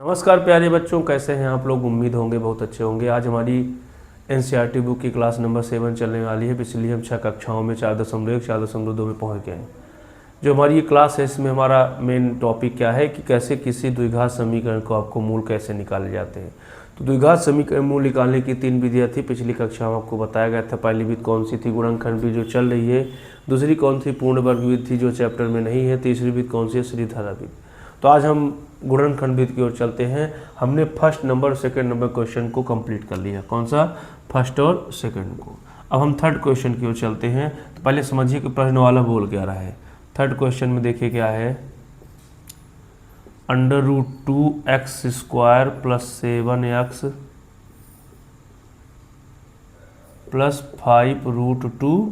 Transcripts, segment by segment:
नमस्कार प्यारे बच्चों, कैसे हैं आप लोग। उम्मीद होंगे बहुत अच्छे होंगे। आज हमारी एनसीईआरटी बुक की क्लास नंबर 7 चलने वाली है। पिछली हम 6 कक्षाओं में 4.1 4.2 में पहुंच गए हैं। जो हमारी ये क्लास है इसमें हमारा मेन टॉपिक क्या है कि कैसे किसी द्विघात समीकरण को आपको मूल कैसे निकाले जाते हैं। तो द्विघात समीकरण मूल निकालने की 3 विधियाँ थी। पिछली कक्षा में आपको बताया गया था। पहली विधि कौन सी थी, गुणनखंड विधि जो चल रही है। दूसरी कौन सी, पूर्ण वर्ग विधि थी जो चैप्टर में नहीं है। तीसरी विधि कौन सी है, श्रीधर विधि। तो आज हम गुणनखंड विधि की ओर चलते हैं। हमने first number second number question को कंप्लीट कर लिया। कौन सा, फर्स्ट और सेकंड को। अब हम थर्ड क्वेश्चन की ओर चलते हैं। तो पहले समझिए कि प्रश्न वाला बोल क्या रहा है। थर्ड क्वेश्चन में देखिए क्या है, √2x² + 7x + 5√2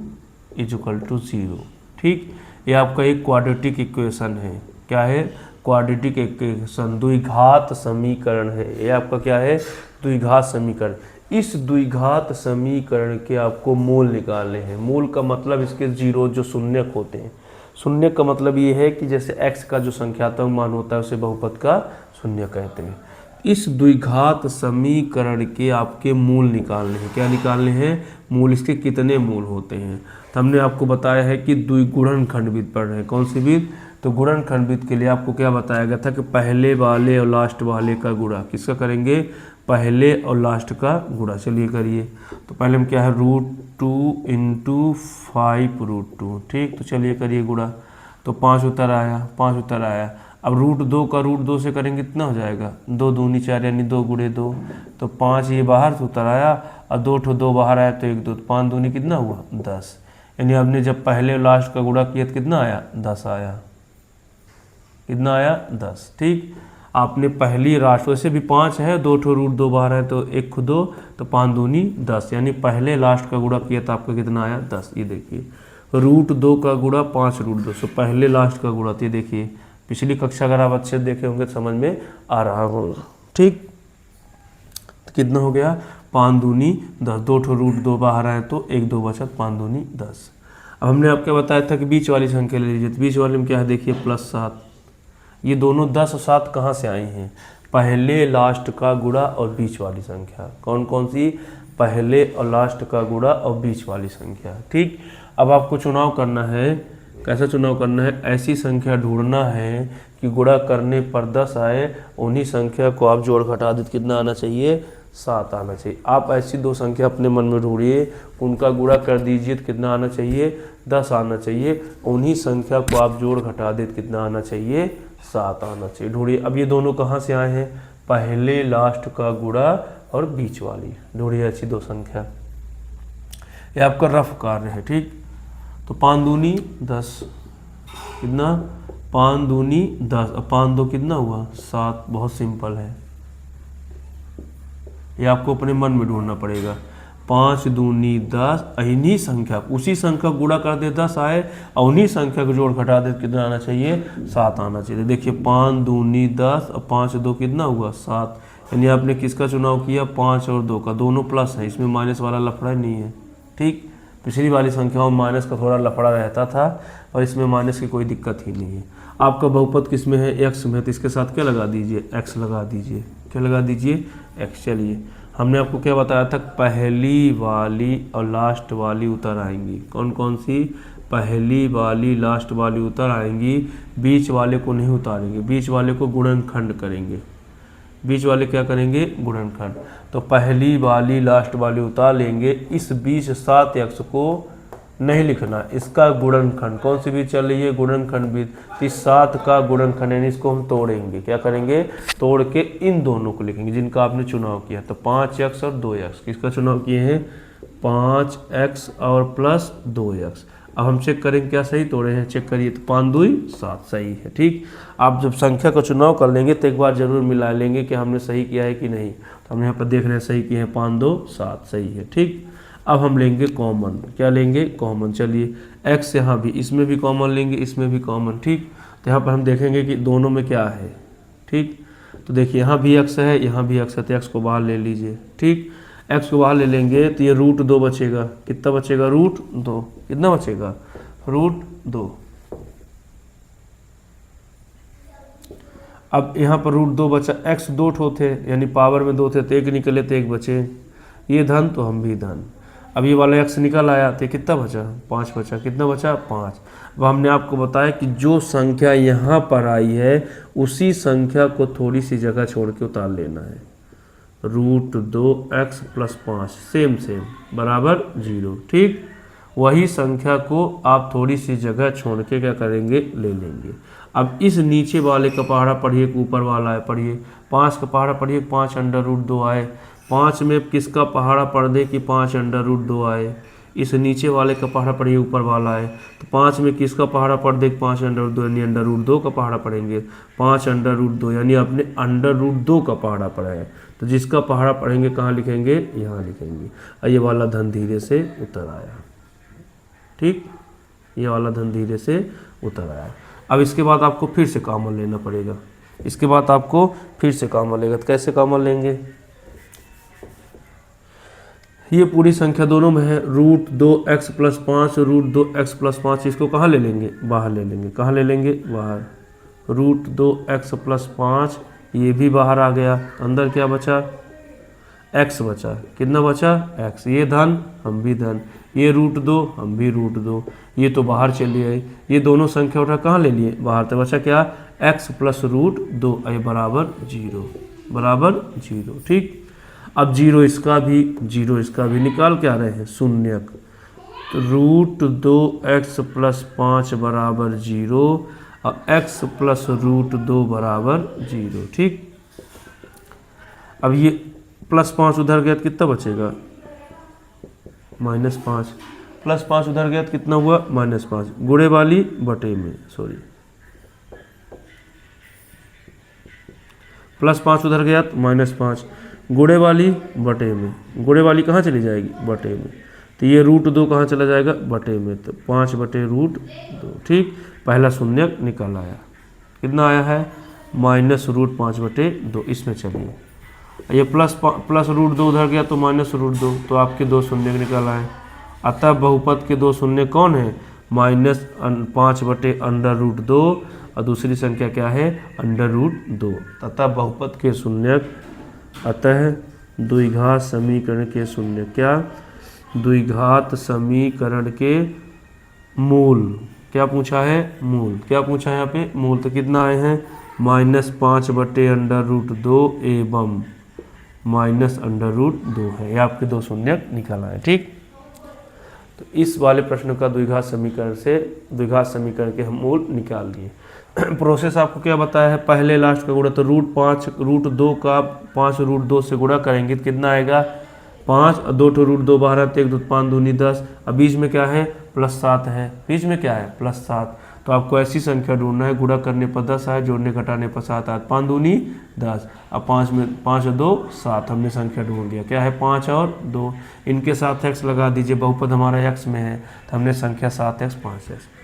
= 0। ठीक, ये आपका एक क्वाड्रेटिक इक्वेशन है। क्या है, क्वाड्रेटिक इक्वेशन, द्विघात समीकरण है। ये आपका क्या है, द्विघात समीकरण। इस द्विघात समीकरण के आपको मूल निकालने हैं। मूल का मतलब इसके जीरो जो शून्यक होते हैं। शून्य का मतलब ये है कि जैसे x का जो संख्यात्मक मान होता है उसे बहुपद का शून्य कहते हैं। इस द्विघात समीकरण के आपके मूल निकालने हैं। क्या निकालने हैं, मूल। इसके कितने मूल होते हैं। तो हमने आपको बताया है कि गुणनखंड विधि पढ़ रहे हैं। कौन सी विधि, तो गुणनखंड विधि के लिए आपको क्या बताया गया था कि पहले वाले और लास्ट वाले का गुणा किसका करेंगे, पहले और लास्ट का गुणा। चलिए करिए। तो पहले हम क्या है, √2 × 5√2। ठीक, तो चलिए करिए गुणा। तो 5 उत्तर आया, 5 उत्तर आया। अब √2 का √2 से करेंगे कितना हो जाएगा, 2 दूनी 4 यानी 2 × 2। तो 5 ये बाहर से उत्तर आया और 2 बाहर आया तो 1 2, 5 दूनी कितना हुआ, 10। यानी आपने जब पहले और लास्ट का गुणा किया तो कितना आया, 10 आया। कितना आया, 10। ठीक, आपने पहली राशि वैसे भी 5 है, 2 √2 बाहर है तो 1 × 2, तो 5 दूनी 10। यानी पहले लास्ट का गुणा किया तो आपका कितना आया, 10। ये देखिए √2 का गुणा 5 √2, सो पहले लास्ट का गुणा। तो देखिए पिछली कक्षा अगर आप अच्छे देखे होंगे तो समझ में आ रहा होगा। ठीक, तो कितना हो गया, 5 दूनी 10। 2 √2 बाहर आए तो 1 2 बचा, 5 दूनी 10। अब हमने आपको बताया था कि बीच वाली संख्या ले लीजिए। तो बीच वाले में क्या है, देखिए +7। ये दोनों 10 और 7 कहाँ से आई हैं, पहले लास्ट का गुणा और बीच वाली संख्या। कौन कौन सी, पहले और लास्ट का गुणा और बीच वाली संख्या। ठीक, अब आपको चुनाव करना है। कैसा चुनाव करना है, ऐसी संख्या ढूंढना है कि गुणा करने पर 10 आए। उन्हीं संख्या को आप जोड़ घटा दे, कितना आना चाहिए, 7 आना चाहिए। आप ऐसी दो संख्या अपने मन में ढूंढिए, उनका गुणा कर दीजिए तो कितना आना चाहिए, 10 आना चाहिए। उन्हीं संख्या को आप जोड़ घटा दे तो कितना आना चाहिए, 7 आना चाहिए। ढूंढिए। अब ये दोनों कहाँ से आए हैं, पहले लास्ट का गुणा और बीच वाली। ढूंढिए ऐसी दो संख्या। ये आपका रफ कार्य है। ठीक, तो 5 दूनी 10, कितना, 5 दूनी 10 और 5 2 कितना हुआ, 7। बहुत सिंपल है, ये आपको अपने मन में ढूंढना पड़ेगा। 5 दूनी 10, इन्हीं संख्या, उसी संख्या को गुणा कर दे 10 आए और उन्हीं संख्या को जोड़ घटा दे कितना आना चाहिए, 7 आना चाहिए। देखिए 5 दूनी 10 और 5 2 कितना हुआ, 7। यानी आपने किसका चुनाव किया, 5 और 2 का। दोनों प्लस है, इसमें माइनस वाला लफड़ा नहीं है। ठीक, पिछली वाली संख्याओं में माइनस का थोड़ा लफड़ा रहता था और इसमें माइनस की कोई दिक्कत ही नहीं है। आपका बहुपद किस में है, x में, तो इसके साथ क्या लगा दीजिए, x लगा दीजिए। क्या लगा दीजिए, x। चलिए हमने आपको क्या बताया था, पहली वाली और लास्ट वाली उतर आएंगी। कौन कौन सी, पहली वाली लास्ट वाली उतर आएंगी। बीच वाले को नहीं उतारेंगे, बीच वाले को गुणनखंड करेंगे। बीच वाले क्या करेंगे, गुणनखंड। तो पहली वाली लास्ट वाली उतार लेंगे। इस बीच 7x को नहीं लिखना, इसका गुणनखंड। कौन सी बीच चल रही है, गुणनखंड बीच। इस 7 का गुणनखंड, यानी इसको हम तोड़ेंगे। क्या करेंगे, तोड़ के इन दोनों को लिखेंगे जिनका आपने चुनाव किया। तो 5x और 2x, किसका चुनाव किए हैं, 5x और +2x। अब हम चेक करेंगे क्या सही तोड़े हैं, चेक करिए। तो 5 2 7 सही है। ठीक, आप जब संख्या का चुनाव कर लेंगे तो एक बार जरूर मिला लेंगे कि हमने सही किया है कि नहीं। तो हम यहाँ पर देख रहे हैं सही किए हैं, 5 2 7 सही है। ठीक, अब हम लेंगे कॉमन। क्या लेंगे, कॉमन। चलिए x यहाँ भी, इसमें भी कॉमन लेंगे, इसमें भी कॉमन। ठीक, तो यहाँ पर हम देखेंगे कि दोनों में क्या है। ठीक, तो देखिए यहाँ भी x है, यहाँ भी x है, तो x को बाहर ले लीजिए। ठीक, x को बाहर ले लेंगे तो ये √2 बचेगा। कितना बचेगा, √2। कितना बचेगा, √2। अब यहाँ पर रूट 2 बचा, x 2 ठो थे यानी पावर में 2 थे तो 1 निकले तो 1 बचे, ये धन तो हम भी धन। अब ये वाला x निकल आया तो कितना बचा, 5 बचा, कितना बचा 5। अब हमने आपको बताया कि जो संख्या यहाँ पर आई है उसी संख्या को थोड़ी सी जगह छोड़ के उतार लेना है। रूट 2x + 5 सेम बराबर 0, ठीक। वही संख्या को आप थोड़ी सी जगह छोड़ के क्या करेंगे, ले लेंगे। अब इस नीचे वाले का पहाड़ा पढ़िए, ऊपर वाला है पढ़िए, 5 का पहाड़ा पढ़िए, 5 अंडर रूट 2 आए। 5 में किसका पहाड़ा पढ़ दे कि 5 अंडर रूट 2 आए। इस नीचे वाले का पहाड़ा पढ़िए, ऊपर वाला है तो 5 में किसका पहाड़ा पढ़ दे, 5 अंडर रूट 2 यानी अंडर रूट 2 का पहाड़ा पढ़ेंगे। 5 अंडर रूट 2 यानी आपने अंडर रूट 2 का पहाड़ा पढ़ा है, तो जिसका पहाड़ा पढ़ेंगे कहाँ लिखेंगे, यहाँ लिखेंगे। और ये वाला धन धीरे से उतर आया, ठीक, ये वाला धन धीरे से उतर आया। अब इसके बाद आपको फिर से कॉमन लेना पड़ेगा, इसके बाद आपको फिर से कॉमन लेगा। तो कैसे कॉमन लेंगे, ये पूरी संख्या दोनों में है, रूट 2x + 5, रूट 2x + 5, इसको कहाँ ले लेंगे, बाहर ले लेंगे। कहाँ ले लेंगे, बाहर। रूट 2x + 5 ये भी बाहर आ गया, अंदर क्या बचा, x बचा, कितना बचा x, ये धन हम भी धन, ये रूट 2 हम भी रूट 2, ये तो बाहर चली आई। ये दोनों संख्या उठा कहाँ ले लिए, बाहर। तो बचा क्या, x + रूट 2 ये बराबर 0, बराबर 0, ठीक। अब 0 इसका भी निकाल के आ रहे हैं शून्यक, तो रूट 2x + 5 बराबर 0 और x + रूट 2 बराबर 0, ठीक। अब ये +5 उधर गया तो कितना बचेगा, -5, +5 उधर गया तो कितना हुआ, -5, गुणे वाली बटे में, सॉरी, +5 उधर गया तो -5, गुणे वाली बटे में, गुणे वाली कहाँ चली जाएगी, बटे में। तो ये रूट 2 कहाँ चला जाएगा, बटे में, तो 5 बटे रूट 2, ठीक। पहला शून्यक निकल आया, कितना आया है, -√5 बटे 2, इसमें चलिए। ये प्लस रूट 2 उधर गया तो -√2, तो आपके 2 शून्य निकल आए। अतः बहुपद के 2 शून्य कौन है, -5 बटे अंडर रूट 2 और दूसरी संख्या क्या है, अंडर√2। अतः बहुपद के शून्यक, अतः द्विघात समीकरण के शून्य, क्या, द्विघात समीकरण के मूल, क्या पूछा है, मूल, क्या पूछा है यहाँ पे, मूल। तो कितना आए हैं, -5 बटे अंडर√2 एवं -√2 है, ये आपके 2 शून्य निकल आए, ठीक। तो इस वाले प्रश्न का द्विघात समीकरण के हम मूल निकाल दिए। प्रोसेस आपको क्या बताया है, पहले लास्ट का गुणा, तो रूट 2 का 5 रूट 2 से गुणा करेंगे तो कितना आएगा, 5 और 2 रूट 2 बाहर आते, 1 2 5 दूनी 10। अब बीच में क्या है, +7 है, बीच में क्या है, +7। तो आपको ऐसी संख्या ढूंढना है, गुणा करने पर 10 आए, जोड़ने घटाने पर 7 आए, 5 दूनी 10। अब 5 में 5 और 2 7, हमने संख्या ढूंढ लिया, क्या है 5 और 2, इनके साथ x लगा दीजिए, बहुपद हमारा x में है तो हमने संख्या 7x 5x।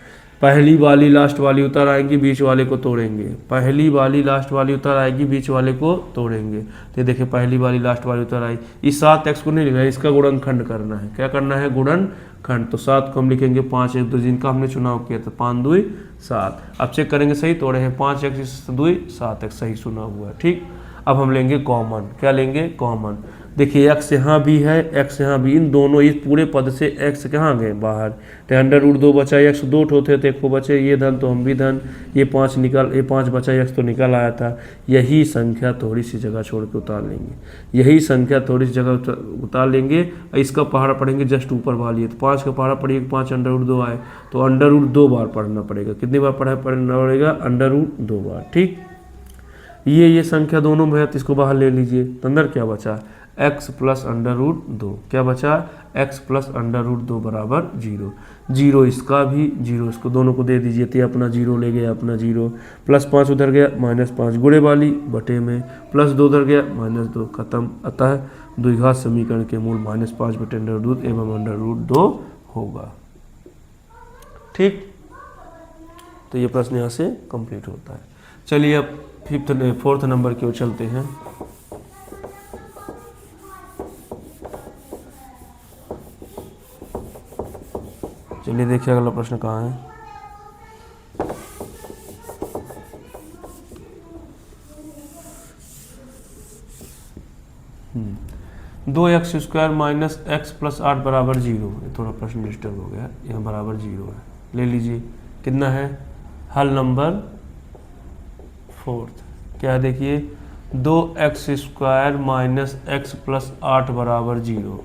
पहली वाली लास्ट वाली उतर आएंगी, बीच वाले को तोड़ेंगे, पहली वाली लास्ट वाली उतर आएगी, बीच वाले को तोड़ेंगे। तो देखिए पहली वाली लास्ट वाली उतर आई, इस 7x को नहीं लिखा है, इसका गुणनखंड करना है, क्या करना है, गुणनखंड। तो 7 को हम लिखेंगे 5 1 2, जिनका हमने चुनाव किया था, 5 2 7। अब चेक करेंगे सही तोड़े हैं, 5x 2 7x सही चुना हुआ है, ठीक। अब हम लेंगे कॉमन, क्या लेंगे, कॉमन। देखिए x यहाँ भी है, x यहाँ भी, इन दोनों इस पूरे पद से x कहाँ गए, बाहर। तो अंडर√2 बचा, x 2 ठोते थे, 1 को बचे, ये धन तो हम भी धन, ये 5 बचा, x तो निकल आया था। यही संख्या थोड़ी सी जगह छोड़ के उतार लेंगे, यही संख्या थोड़ी सी जगह उतार लेंगे, इसका पहाड़ा पढ़ेंगे जस्ट ऊपर वाली है। तो 5 का पहाड़ा पढ़िए, 5 अंडर√2 आए, तो अंडर√2 बार पढ़ना पड़ेगा, कितनी बार पढ़ना पड़ेगा, अंडर√2 बार, ठीक। ये संख्या दोनों में है तो इसको बाहर ले लीजिए, तो अंदर क्या बचा, x + अंडर√2, क्या बचा, x + अंडर√2 बराबर 0। 0 इसका भी, 0 इसको, दोनों को दे दीजिए, तो अपना 0 ले गया, अपना 0, +5 उधर गया, -5 गुणे वाली बटे में, +2 उधर गया, -2 खत्म। अतः द्विघात समीकरण के मूल -5 बटे अंडर√2 एवं अंडर√2 होगा, ठीक। तो ये प्रश्न यहाँ से कंप्लीट होता है। चलिए अब 4th नंबर की ओर चलते हैं। चलिए देखिए अगला प्रश्न कहाँ है। दो x square minus x plus 8 बराबर 0। ये थोड़ा प्रश्न डिस्टर्ब हो गया, यहाँ बराबर 0 है, ले लीजिए। कितना है? हल नंबर 4 क्या देखिए, 2x square minus x plus 8 बराबर 0।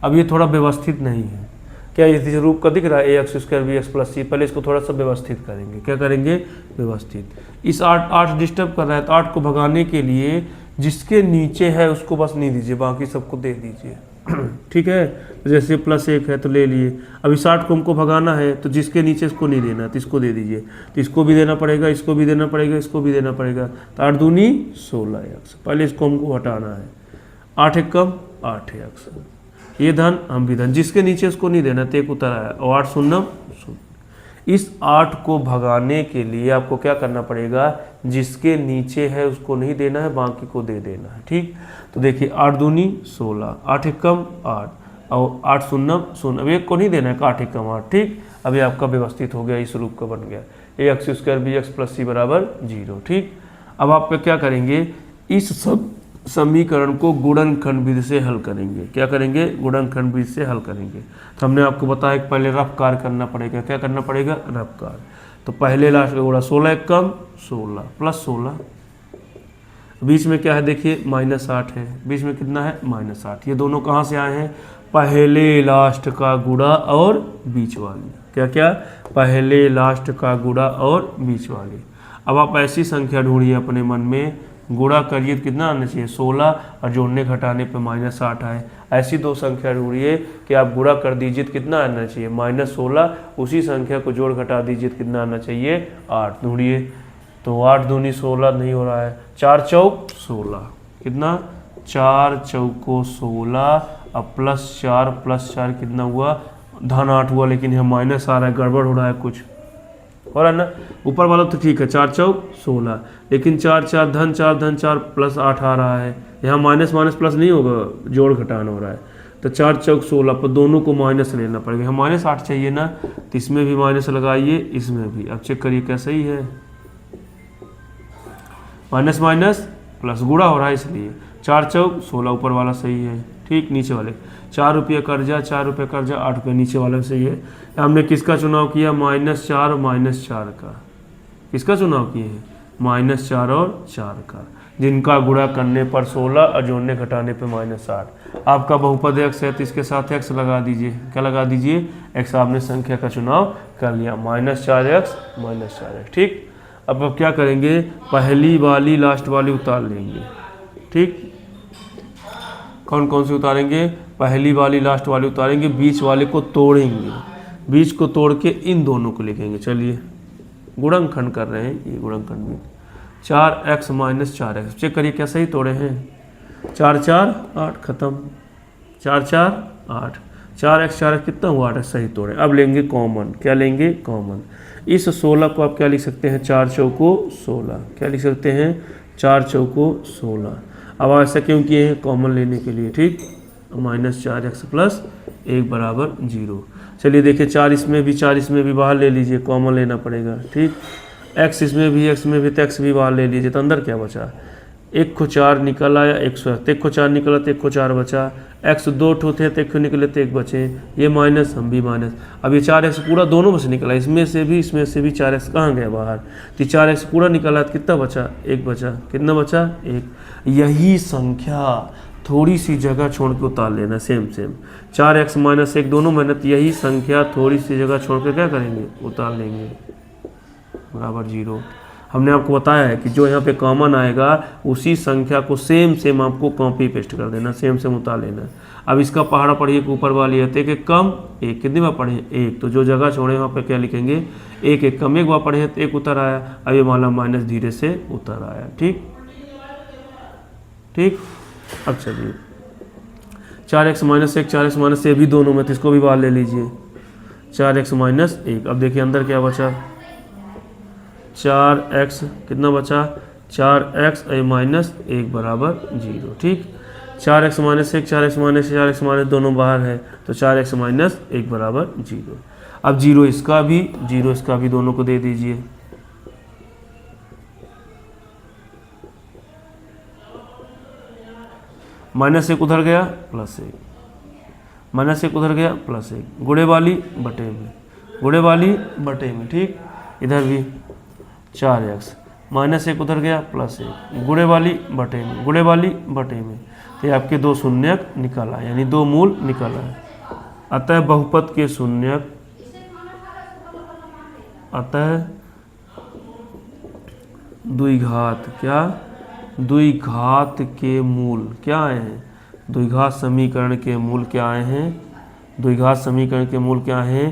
अब ये थोड़ा व्यवस्थित नहीं है, क्या इस रूप का दिख रहा है A X square B X plus C. पहले इसको थोड़ा सा व्यवस्थित करेंगे, क्या करेंगे? व्यवस्थित। इस 8 डिस्टर्ब कर रहा है, तो 8 को भगाने के लिए जिसके नीचे है उसको बस नहीं दीजिए, बाकी सबको दे दीजिए। ठीक है, तो जैसे +1 है तो ले लिए। अब इस 8 को हमको भगाना है, तो जिसके नीचे इसको नहीं देना, तो इसको दे दीजिए। तो इसको भी देना पड़ेगा, इसको भी देना पड़ेगा, इसको भी देना पड़ेगा। तो 8 दूनी 16x। पहले इसको हमको हटाना है। 8 एक कम 8x, ये धन हम भी धन, जिसके नीचे उसको नहीं देना, तो एक उतर आया। और 8 शून्य शून्य। इस 8 को भगाने के लिए आपको क्या करना पड़ेगा? जिसके नीचे है उसको नहीं देना है, बाकी को दे देना है। ठीक, तो देखिए 8 दूनी 16, 8 एक कम 8, और 8 शून्य शून्य। अब एक को नहीं देना है, 8 एक कम 8। ठीक, अभी आपका व्यवस्थित हो गया, इस रूप का बन गया A X square B X plus C बराबर 0। ठीक, अब आप क्या करेंगे? इस सब समीकरण को गुणनखंड विधि से हल करेंगे। क्या करेंगे? गुणनखंड विधि से हल करेंगे। तो हमने आपको बताया कि पहले रफ कार्य करना पड़ेगा। क्या करना पड़ेगा? रफ कार्य। तो पहले लास्ट का गुणा 16 एक कम 16 प्लस 16, बीच में क्या है देखिए -8 है, बीच में कितना है? -8। ये दोनों कहाँ से आए हैं? पहले लास्ट का गुणा और बीच वाली। क्या क्या? पहले लास्ट का गुणा और बीच वाली। अब आप ऐसी संख्या ढूंढिए अपने मन में, गुणा करिए तो कितना आना चाहिए? 16, और जोड़ने घटाने पे -8 आए। ऐसी दो संख्या ढूंढिए कि आप गुणा कर दीजिए तो कितना आना चाहिए? -16। उसी संख्या को जोड़ घटा दीजिए तो कितना आना चाहिए? 8। ढूंढिए, तो 8 दूनी 16 नहीं हो रहा है, 4 चौक 16। कितना? 4 चौको 16, अब +4 कितना हुआ? धन 8 हुआ, लेकिन यहाँ माइनस आ रहा है, गड़बड़ हो रहा है कुछ, हो रहा है ना? ऊपर वाला तो ठीक है, 4 चौक 16, लेकिन 4 4 धन 4 +8 आ रहा है। यहाँ माइनस माइनस प्लस नहीं होगा, जोड़ घटान हो रहा है। तो 4 चौक 16 पर दोनों को माइनस लेना पड़ेगा। यहाँ -8 चाहिए ना, तो इसमें भी माइनस लगाइए, इसमें भी। अब चेक करिए क्या सही है? माइनस माइनस प्लस, गुणा हो रहा है इसलिए 4 चौक 16 ऊपर वाला सही है। ठीक, नीचे वाले 4 रुपये कर्जा, 4 रुपये कर्जा, 8 रुपये नीचे वाला सही है। हमने किसका चुनाव किया? -4 -4 का। किसका चुनाव किए हैं? -4 और 4 का, जिनका गुणा करने पर 16 और जोड़ने घटाने पे -8। आपका बहुपद x है, तो इसके साथ x लगा दीजिए। क्या लगा दीजिए? x। आपने संख्या का चुनाव कर लिया, -4x -4x। ठीक, अब आप क्या करेंगे? पहली वाली लास्ट वाली उतार लेंगे। ठीक, कौन कौन से उतारेंगे? पहली वाली लास्ट वाली उतारेंगे, बीच वाले को तोड़ेंगे, बीच को तोड़ के इन दोनों को लिखेंगे। चलिए, गुणनखंड कर रहे हैं, ये गुणनखंड में 4x -4x। चेक करिए क्या सही तोड़े हैं? 4 4 8, खत्म। 4 4 8, 4x 4x कितना हुआ? 8 सही तोड़े। अब लेंगे कॉमन। क्या लेंगे? कॉमन। इस 16 को आप क्या लिख सकते हैं? 4 चौको 16। क्या लिख सकते हैं? 4 चौको 16। अब ऐसा क्यों किए हैं? कॉमन लेने के लिए। ठीक, -4x + 1 बराबर 0। चलिए देखिए, 4 इसमें भी 4 इसमें भी बाहर ले लीजिए, कॉमन लेना पड़ेगा। ठीक, x इसमें भी तो x भी बाहर ले लीजिए, तो अंदर क्या बचा? 1 को 4 निकल आया, 1 को 4 निकला तो 1 को 4 बचा। x 2 ठो थे तो 1 को निकले तो 1 बचे, ये माइनस, हम भी माइनस। अब ये 4x पूरा दोनों में से निकला, इसमें से भी 4x कहाँ गया? बाहर। तो 4x पूरा निकला तो कितना बचा? 1 बचा। कितना बचा? 1। यही संख्या थोड़ी सी जगह छोड़ के उतार लेना, सेम 4x -1 दोनों मेहनत। यही संख्या थोड़ी सी जगह छोड़ के क्या करेंगे? उतार लेंगे, बराबर 0। हमने आपको बताया है कि जो यहाँ पे कॉमन आएगा उसी संख्या को सेम आपको कॉपी पेस्ट कर देना, सेम उतार लेना। अब इसका पहाड़ा पढ़िए कि ऊपर वाली है, तो 1 1 कम 1, कितनी बार पढ़े? 1। तो जो जगह छोड़े वहाँ पे क्या लिखेंगे? 1 1 कम 1 बार पढ़े तो 1 उतर आया। अब ये वाला माइनस धीरे से उतर आया। ठीक ठीक, अब चलिए 4x -1 4x -1 भी दोनों में, तो इसको भी बाहर ले लीजिए। 4x -1। अब देखिए अंदर क्या बचा? 4x कितना बचा? 4x -1 बराबर 0। ठीक, 4x -1 4x -4x दोनों बाहर है, तो 4x -1 बराबर 0। अब 0 इसका भी दोनों को दे दीजिए। -1 उधर गया +1, -1 उधर गया +1, गुणे वाली बटे में, गुणे वाली बटे में, ठीक। इधर भी 4x, -1 उधर गया +1, गुणे वाली बटे में, गुणे वाली बटे में, तो ये आपके 2 शून्यक निकल आए, यानी 2 मूल निकल आए। अतः बहुपद के शून्यक, अतः द्विघात, क्या द्विघात के मूल क्या आए हैं, द्विघात समीकरण के मूल क्या आए हैं, द्विघात समीकरण के मूल क्या हैं,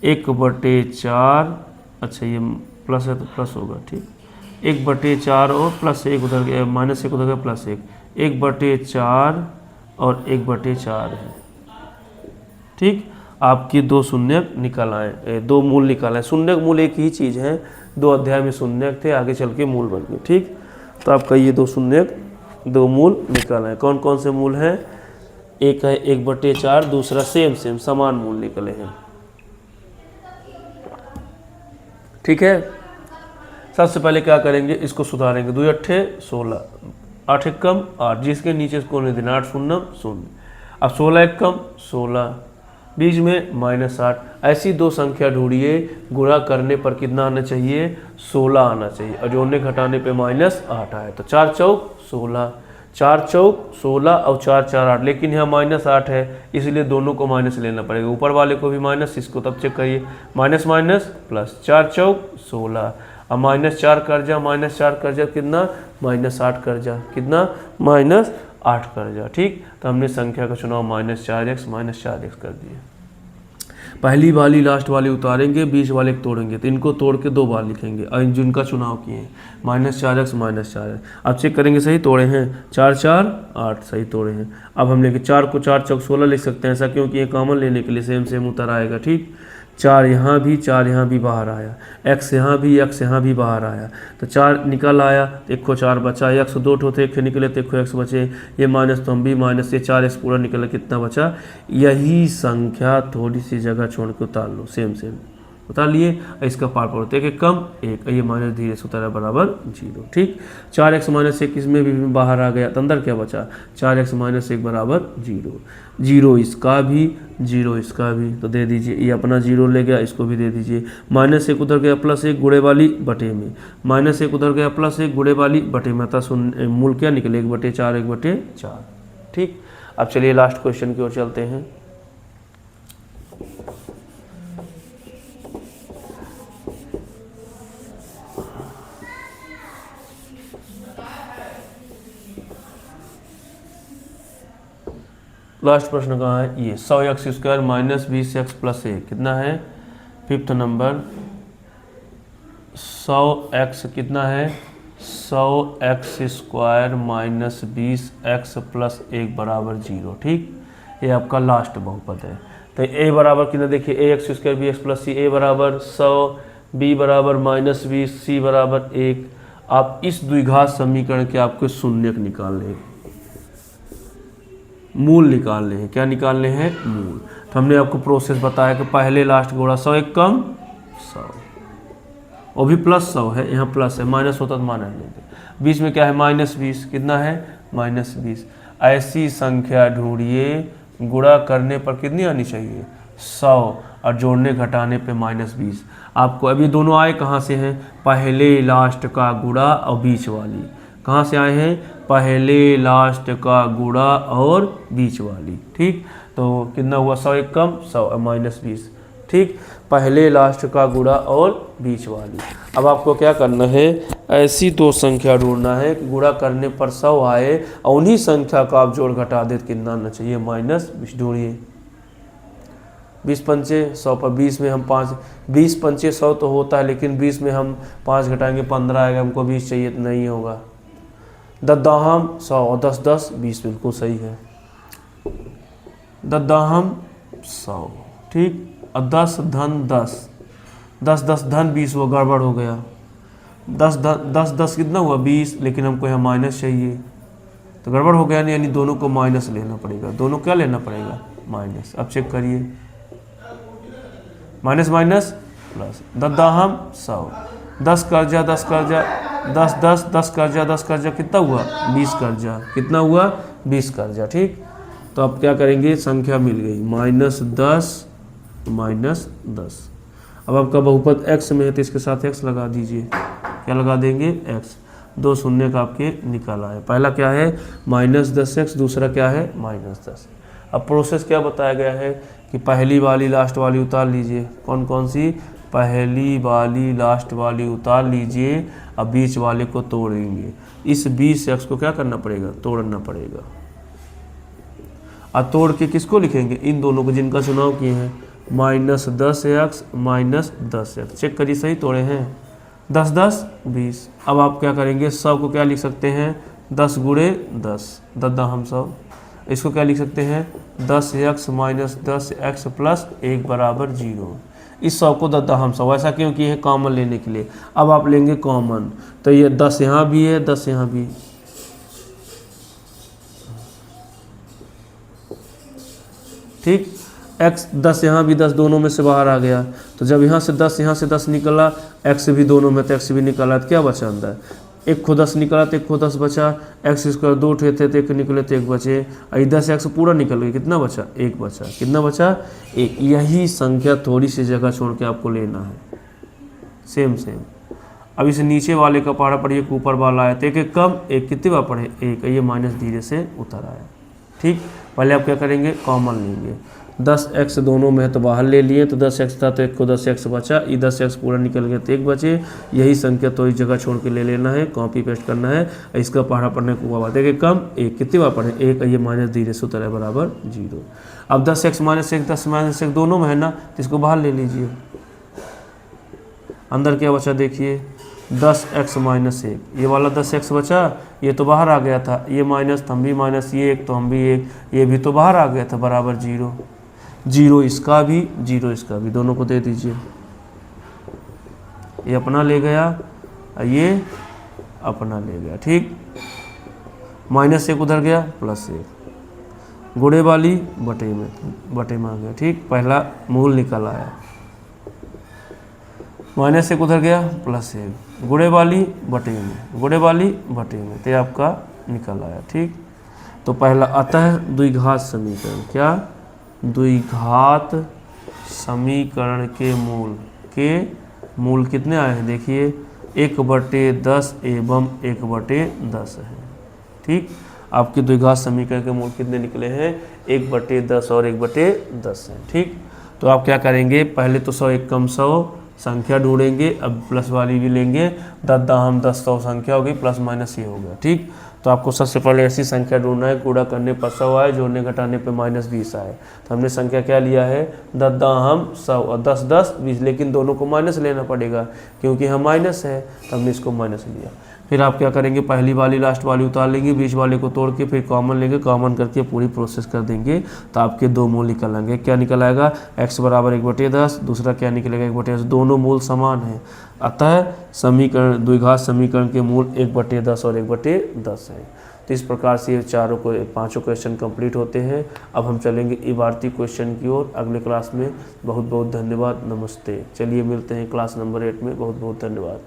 1/4, अच्छा ये प्लस है तो प्लस होगा, ठीक, 1/4 और +1 उधर गया, -1 उधर गया +1, 1/4 और 1/4 है, ठीक। आपकी 2 शून्यक निकल आए, 2 मूल निकल आए। शून्यक मूल एक ही चीज़ है, 2 अध्याय में शून्यक थे, आगे चल के मूल बन गए, ठीक। तो आपका ये 2 शून्यक 2 मूल निकल आए। कौन कौन से मूल हैं, एक है 1/4, दूसरा सेम समान मूल निकले हैं, ठीक है। सबसे पहले क्या करेंगे, इसको सुधारेंगे, 2 8 16, 8 1 कम 8, जिसके नीचे इसको नहीं देना, 8 0 0, अब 16 1 कम 16, बीच में -8। ऐसी 2 संख्या ढूंढिए, गुणा करने पर कितना आना चाहिए, 16 आना चाहिए, और जोड़ने घटाने पे -8 आए, तो 4 चौक 16, 4 चौक 16 और 4 4 8, लेकिन यहाँ -8 है, इसलिए दोनों को माइनस लेना पड़ेगा, ऊपर वाले को भी माइनस, इसको तब चेक करिए, माइनस माइनस प्लस, 4 चौक 16, अब -4 कर जा, -4 कर जा कितना, -8 कर जा, कितना, -8 कर जा, ठीक। तो हमने संख्या का चुनाव -4x कर दिया। पहली वाली लास्ट वाली उतारेंगे, 20 वाले तोड़ेंगे, तो इनको तोड़ के 2 बार लिखेंगे, और जिनका चुनाव किए हैं -4x -4। अब चेक करेंगे सही तोड़े हैं, 4 4 8 सही तोड़े हैं। अब हम लेके 4 को 4 चौक 16 लिख सकते हैं, ऐसा क्योंकि ये कॉमन लेने के लिए सेम उतर आएगा, ठीक। 4 यहाँ भी बाहर आया, x यहाँ भी बाहर आया, तो 4 निकल आया, तो 1 को 4 बचा, x 2 ठोते 1 निकले तो 1 को x बचे, ये माइनस तो हम भी माइनस, ये 4x पूरा निकला, कितना बचा, यही संख्या थोड़ी सी जगह छोड़ के उतार लो, सेम उतार लिए, इसका पार पड़ते एक कम 1, ये माइनस धीरे से उतारा बराबर 0, ठीक। 4x -1 इसमें भी बाहर आ गया, तो अंदर क्या बचा, 4x -1 बराबर 0, 0 इसका भी 0 इसका भी, तो दे दीजिए, ये अपना 0 ले गया, इसको भी दे दीजिए, -1 उधर गया +1 गुणे वाली बटे में, -1 उधर गया +1 गुणे वाली बटे में, तो मूल क्या निकले, 1/4 1/4, ठीक। अब चलिए लास्ट क्वेश्चन की ओर चलते हैं। लास्ट प्रश्न कहाँ है, ये 100x² -20x + 1 कितना है, 5th नंबर, 100x कितना है, 100x² -20x + 1 बराबर 0, ठीक। ये आपका लास्ट बहुपद है, तो a बराबर कितना देखिए, ax² bx + c, a बराबर 100, b बराबर -20, c बराबर 1। आप इस द्विघात समीकरण के आपको शून्यक निकालने हैं, मूल निकालने हैं, क्या निकालने हैं, मूल। तो हमने आपको प्रोसेस बताया कि पहले लास्ट गुणा 100 1 कम 100, वो भी +100 है, यहाँ प्लस है, माइनस होता तो माइनस लेते, बीच में क्या है -20, कितना है -20। ऐसी संख्या ढूंढिए, गुणा करने पर कितनी आनी चाहिए, 100, और जोड़ने घटाने पे -20। आपको अभी दोनों आए कहाँ से हैं, पहले लास्ट का गुणा और बीच वाली, कहाँ से आए हैं, पहले लास्ट का गुणा और बीच वाली, ठीक। तो कितना हुआ, 100 1 कम 100 -20, ठीक। पहले लास्ट का गुणा और बीच वाली। अब आपको क्या करना है, ऐसी 2 संख्या ढूंढना है कि गुणा करने पर 100 आए, और उन्हीं संख्या का आप जोड़ घटा दे, कितना आना चाहिए, -20 ढूंढिए। 20 पंचे 100 पर 20 में हम 5, 20 पंचे 100 तो होता है, लेकिन 20 में हम 5 घटाएंगे 15 आएगा, हमको 20 चाहिए तो नहीं होगा। 10 दाहम 100 और 10 10 20 बिल्कुल सही है, 10 दाहम 100, ठीक। और 10 धन 10, 10 10 धन 20, वो गड़बड़ हो गया, 10 10 कितना हुआ 20, लेकिन हमको यहाँ माइनस चाहिए, तो गड़बड़ हो गया, यानी दोनों को माइनस लेना पड़ेगा, दोनों क्या लेना पड़ेगा, माइनस। अब चेक करिए, माइनस माइनस प्लस, 10 दाहम 100, 10 कर्जा 10 कर्जा 10 10 10 कर्जा 10 कर्जा कितना हुआ 20 कर्जा, कितना हुआ 20 कर जा। ठीक, तो अब क्या करेंगे, संख्या मिल गई -10 -10। अब आपका बहुपद x में है तो इसके साथ x लगा दीजिए। क्या लगा देंगे, x। 2 शून्य का आपके निकाला है। पहला क्या है -10x, दूसरा क्या है -10। अब प्रोसेस क्या बताया गया है कि पहली वाली लास्ट वाली उतार लीजिए। कौन कौन सी, पहली वाली लास्ट वाली उतार लीजिए। अब बीच वाले को तोड़ेंगे। इस 20x को क्या करना पड़ेगा, तोड़ना पड़ेगा। अब तोड़ के किसको लिखेंगे, इन दोनों को जिनका चुनाव किए हैं, -10x -10x। चेक करिए सही तोड़े हैं। 10 10 20। अब आप क्या करेंगे, 100 को क्या लिख सकते हैं, 10 गुणे 10, 10 इसको क्या लिख सकते हैं, 10x -10x प्लस 1 बराबर 0। इस 100 को 10 ऐसा क्यों किए हैं, कॉमन लेने के लिए। अब आप लेंगे कॉमन, तो ये 10 यहाँ भी है, 10 यहाँ भी। ठीक, x 10 यहाँ भी 10 दोनों में से बाहर आ गया। तो जब यहाँ से 10 निकला, x भी दोनों में तो x भी निकला, तो क्या बचा अंदर, एक को 10 निकला तो एक को 10 बचा। x स्क्वायर 2 थे तो एक निकले तो 1 बचे। और 10x पूरा निकल गया, कितना बचा, 1 बचा। कितना बचा, 1। यही संख्या थोड़ी सी जगह छोड़ के आपको लेना है, सेम। अब इस नीचे वाले का पहाड़ा पढ़िए, ऊपर वाला आया तो एक एक कम, एक कितनी बार पढ़े, 1। ये माइनस धीरे से उतर आया। ठीक, पहले आप क्या करेंगे, कॉमन लेंगे। 10x दोनों में है तो बाहर ले लिए, तो 10x था तो एक को 10x बचा। ये 10x पूरा निकल गया तो 1 बचे। यही संख्या तो इस जगह छोड़ के ले लेना है, कॉपी पेस्ट करना है। इसका पहाड़ा पढ़ने को बात है कि कम, 1 कितनी बार पढ़े, 1। ये माइनस धीरे से उतर है बराबर 0। अब 10x -1 10 -1 दोनों में है ना, तो इसको बाहर ले लीजिए। अंदर क्या बचा देखिए, 10x -1। ये वाला 10x बचा, ये तो बाहर आ गया था। ये माइनस, हम भी माइनस, ये 1 तो हम भी 1, ये भी तो बाहर आ गया था, बराबर 0। 0 इसका भी, 0 इसका भी, दोनों को दे दीजिए। ये अपना ले गया, ये अपना ले गया। ठीक, -1 उधर गया, +1। गुणे वाली बटे में आ गया। ठीक, पहला मूल निकल आया। -1 उधर गया, +1। गुणे वाली बटे में, तो आपका निकल आया। ठीक, तो पहला अतः द्विघात समीकरण, क्या, द्विघात समीकरण के मूल कितने आए हैं देखिए, 1/10 एवं 1/10 है। ठीक, आपके द्विघात समीकरण के मूल कितने निकले हैं, 1/10 और 1/10 है। ठीक, तो आप क्या करेंगे, पहले तो 100 1 कम 100 संख्या ढूंढेंगे। अब प्लस वाली भी लेंगे, 10 100 संख्या होगी, प्लस माइनस ये हो गया। ठीक, तो आपको सबसे पहले ऐसी संख्या ढूंढना है, गुणा करने पर 100 आए, जोड़ने घटाने पे -20 आए। तो हमने संख्या क्या लिया है, 10 और 10 10 20, लेकिन दोनों को माइनस लेना पड़ेगा क्योंकि हम माइनस है, तो हमने इसको माइनस लिया। फिर आप क्या करेंगे, पहली वाली लास्ट वाली उतार लेंगे, बीच वाले को तोड़ के फिर कॉमन लेंगे, कॉमन करके पूरी प्रोसेस कर देंगे, तो आपके 2 मूल निकल आएंगे। क्या निकल आएगा, x बराबर 1/10, दूसरा क्या निकलेगा 1/10। दोनों मूल समान हैं, अतः समीकरण द्विघात समीकरण के मूल 1/10 और 1/10 हैं। तो इस प्रकार से ये पांचों क्वेश्चन कंप्लीट होते हैं। अब हम चलेंगे इबारती क्वेश्चन की ओर अगले क्लास में। बहुत बहुत धन्यवाद, नमस्ते। चलिए मिलते हैं क्लास नंबर 8 में। बहुत बहुत धन्यवाद।